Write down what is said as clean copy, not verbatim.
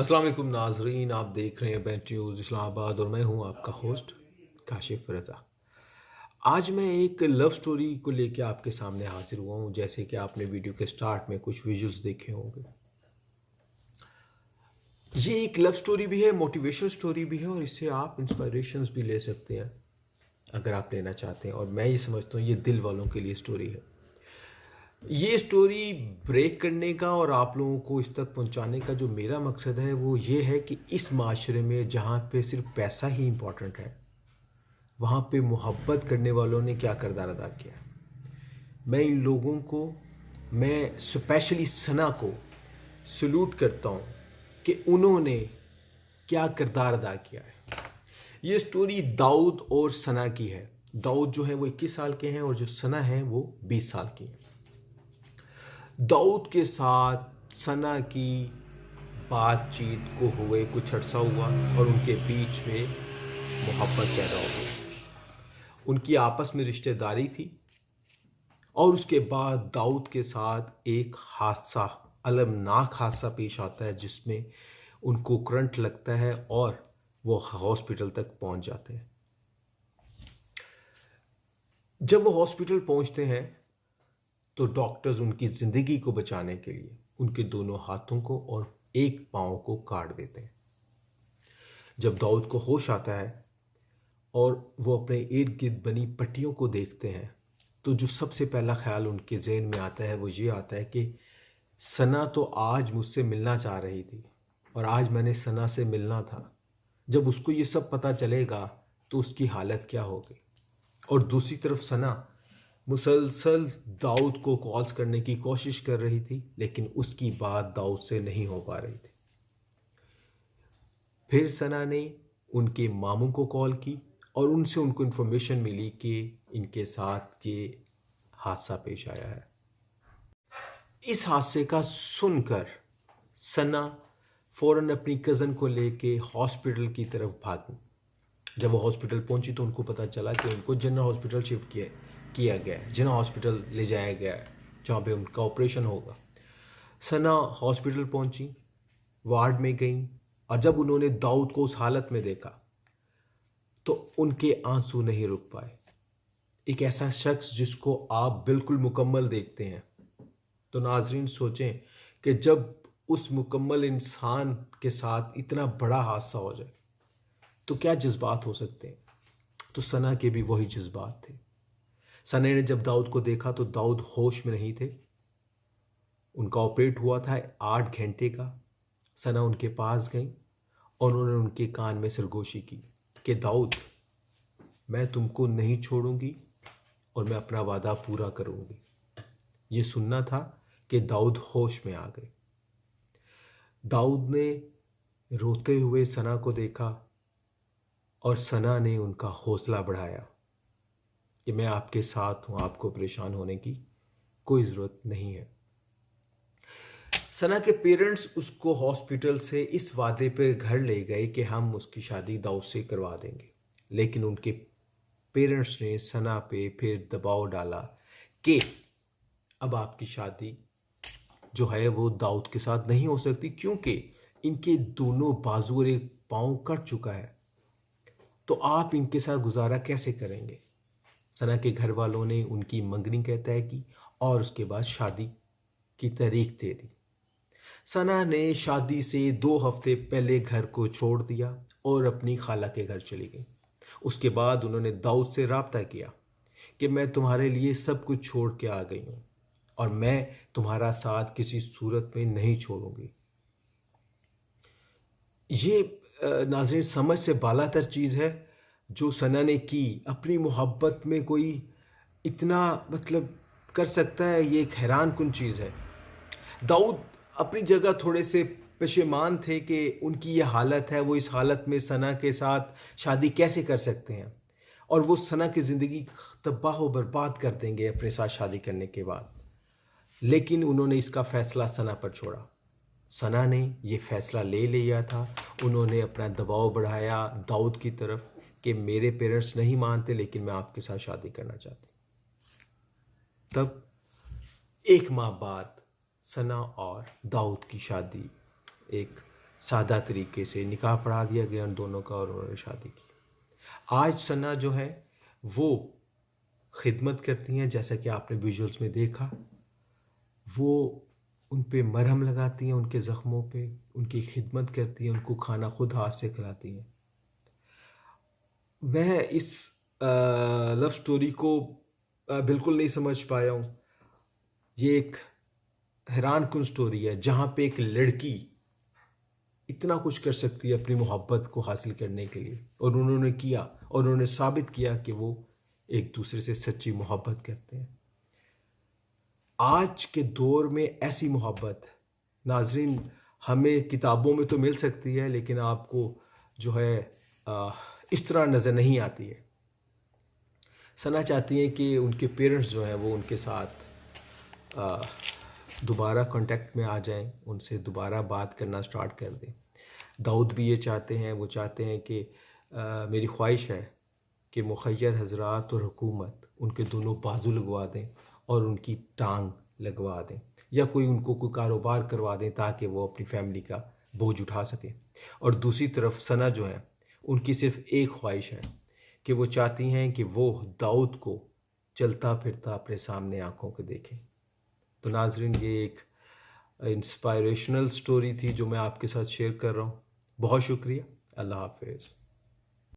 अस्सलाम वालेकुम नाजरीन, आप देख रहे हैं बेंच न्यूज़ इस्लामाबाद और मैं हूं आपका होस्ट काशिफ रज़ा। आज मैं एक लव स्टोरी को लेके आपके सामने हाजिर हुआ हूं। जैसे कि आपने वीडियो के स्टार्ट में कुछ विजुअल्स देखे होंगे। ये एक लव स्टोरी भी है, मोटिवेशनल स्टोरी भी है और इससे आप इंस्पिरेशंस भी ले सकते हैं अगर आप लेना चाहते हैं। और मैं ये समझता हूँ ये दिल वालों के लिए स्टोरी है। ये स्टोरी ब्रेक करने का और आप लोगों को इस तक पहुंचाने का जो मेरा मकसद है वो ये है कि इस माशरे में जहाँ पे सिर्फ पैसा ही इम्पोर्टेंट है, वहाँ पे मोहब्बत करने वालों ने क्या किरदार अदा किया। मैं इन लोगों को, मैं स्पेशली सना को सल्यूट करता हूँ कि उन्होंने क्या किरदार अदा किया है। ये स्टोरी दाऊद और सना की है। दाऊद जो है वो 21 साल के हैं और जो सना है वो 20 साल की है। दाऊद के साथ सना की बातचीत को हुए कुछ अर्सा हुआ और उनके बीच में मोहब्बत पैदा हो गई। उनकी आपस में रिश्तेदारी थी और उसके बाद दाऊद के साथ एक हादसा, अलमनाक हादसा पेश आता है जिसमें उनको करंट लगता है और वो हॉस्पिटल तक पहुंच जाते हैं। जब वो हॉस्पिटल पहुंचते हैं तो डॉक्टर्स उनकी ज़िंदगी को बचाने के लिए उनके दोनों हाथों को और एक पाँव को काट देते हैं। जब दाऊद को होश आता है और वो अपने इर्द गिर्द बनी पट्टियों को देखते हैं तो जो सबसे पहला ख्याल उनके जहन में आता है वो ये आता है कि सना तो आज मुझसे मिलना चाह रही थी और आज मैंने सना से मिलना था। जब उसको ये सब पता चलेगा तो उसकी हालत क्या होगी। और दूसरी तरफ सना मुसलसल दाऊद को कॉल्स करने की कोशिश कर रही थी लेकिन उसकी बात दाऊद से नहीं हो पा रही थी। फिर सना ने उनके मामू को कॉल की और उनसे उनको इन्फॉर्मेशन मिली कि इनके साथ ये हादसा पेश आया है। इस हादसे का सुनकर सना फ़ौरन अपनी कज़न को लेके हॉस्पिटल की तरफ भागी। जब वो हॉस्पिटल पहुंची तो उनको पता चला कि उनको जनरल हॉस्पिटल शिफ्ट किया गया है, जनरल हॉस्पिटल ले जाया गया है जहाँ पे उनका ऑपरेशन होगा। सना हॉस्पिटल पहुंची, वार्ड में गई और जब उन्होंने दाऊद को उस हालत में देखा तो उनके आंसू नहीं रुक पाए। एक ऐसा शख्स जिसको आप बिल्कुल मुकम्मल देखते हैं, तो नाजरीन सोचें कि जब उस मुकम्मल इंसान के साथ इतना बड़ा हादसा हो जाए तो क्या जज्बात हो सकते हैं। तो सना के भी वही जज्बात थे। सना ने जब दाऊद को देखा तो दाऊद होश में नहीं थे। उनका ऑपरेट हुआ था 8 घंटे का। सना उनके पास गई और उन्होंने उनके कान में सरगोशी की कि दाऊद, मैं तुमको नहीं छोड़ूंगी और मैं अपना वादा पूरा करूंगी। ये सुनना था कि दाऊद होश में आ गए। दाऊद ने रोते हुए सना को देखा और सना ने उनका हौसला बढ़ाया कि मैं आपके साथ हूं, आपको परेशान होने की कोई ज़रूरत नहीं है। सना के पेरेंट्स उसको हॉस्पिटल से इस वादे पे घर ले गए कि हम उसकी शादी दाऊद से करवा देंगे, लेकिन उनके पेरेंट्स ने सना पे फिर दबाव डाला कि अब आपकी शादी जो है वो दाऊद के साथ नहीं हो सकती क्योंकि इनके दोनों बाजू और एक पाँव कट चुका है, तो आप इनके साथ गुजारा कैसे करेंगे। सना के घर वालों ने उनकी मंगनी का तय की और उसके बाद शादी की तारीख दे दी। सना ने शादी से 2 हफ्ते पहले घर को छोड़ दिया और अपनी खाला के घर चली गई। उसके बाद उन्होंने दाऊद से राब्ता किया कि मैं तुम्हारे लिए सब कुछ छोड़ के आ गई हूँ और मैं तुम्हारा साथ किसी सूरत में नहीं छोड़ूंगी। ये नाज़रीन समझ से बालातर चीज़ है जो सना ने की। अपनी मोहब्बत में कोई इतना मतलब कर सकता है, ये एक हैरान कुन चीज़ है। दाऊद अपनी जगह थोड़े से पशेमान थे कि उनकी ये हालत है, वो इस हालत में सना के साथ शादी कैसे कर सकते हैं और वो सना की ज़िंदगी तबाह व बर्बाद कर देंगे अपने साथ शादी करने के बाद। लेकिन उन्होंने इसका फ़ैसला सना पर छोड़ा। सना ने ये फ़ैसला ले लिया था। उन्होंने अपना दबाव बढ़ाया दाऊद की तरफ कि मेरे पेरेंट्स नहीं मानते लेकिन मैं आपके साथ शादी करना चाहती। तब 1 माह बाद सना और दाऊद की शादी एक सादा तरीके से निकाह पढ़ा दिया गया उन दोनों का और उन्होंने शादी की। आज सना जो है वो खिदमत करती हैं, जैसा कि आपने विजुअल्स में देखा। वो उन पे मरहम लगाती हैं, उनके ज़ख्मों पे, उनकी खिदमत करती हैं, उनको खाना खुद हाथ से खिलाती हैं। मैं इस लव स्टोरी को बिल्कुल नहीं समझ पाया हूँ। ये एक हैरानकुन स्टोरी है जहाँ पे एक लड़की इतना कुछ कर सकती है अपनी मोहब्बत को हासिल करने के लिए, और उन्होंने किया और उन्होंने साबित किया कि वो एक दूसरे से सच्ची मोहब्बत करते हैं। आज के दौर में ऐसी मोहब्बत नाजरीन हमें किताबों में तो मिल सकती है, लेकिन आपको जो है इस तरह नज़र नहीं आती है। सना चाहती हैं कि उनके पेरेंट्स जो हैं वो उनके साथ दोबारा कांटेक्ट में आ जाएं, उनसे दोबारा बात करना स्टार्ट कर दें। दाऊद भी ये चाहते हैं, वो चाहते हैं कि मेरी ख्वाहिश है कि मुखय्यर हजरात और हुकूमत उनके दोनों बाजू लगवा दें और उनकी टांग लगवा दें, या कोई उनको कोई कारोबार करवा दें ताकि वो अपनी फैमिली का बोझ उठा सकें। और दूसरी तरफ सना जो है उनकी सिर्फ एक ख्वाहिश है कि वो चाहती हैं कि वो दाऊद को चलता फिरता अपने सामने आंखों को देखें। तो नाजरीन ये एक इंस्पायरेशनल स्टोरी थी जो मैं आपके साथ शेयर कर रहा हूँ। बहुत शुक्रिया। अल्लाह हाफिज़।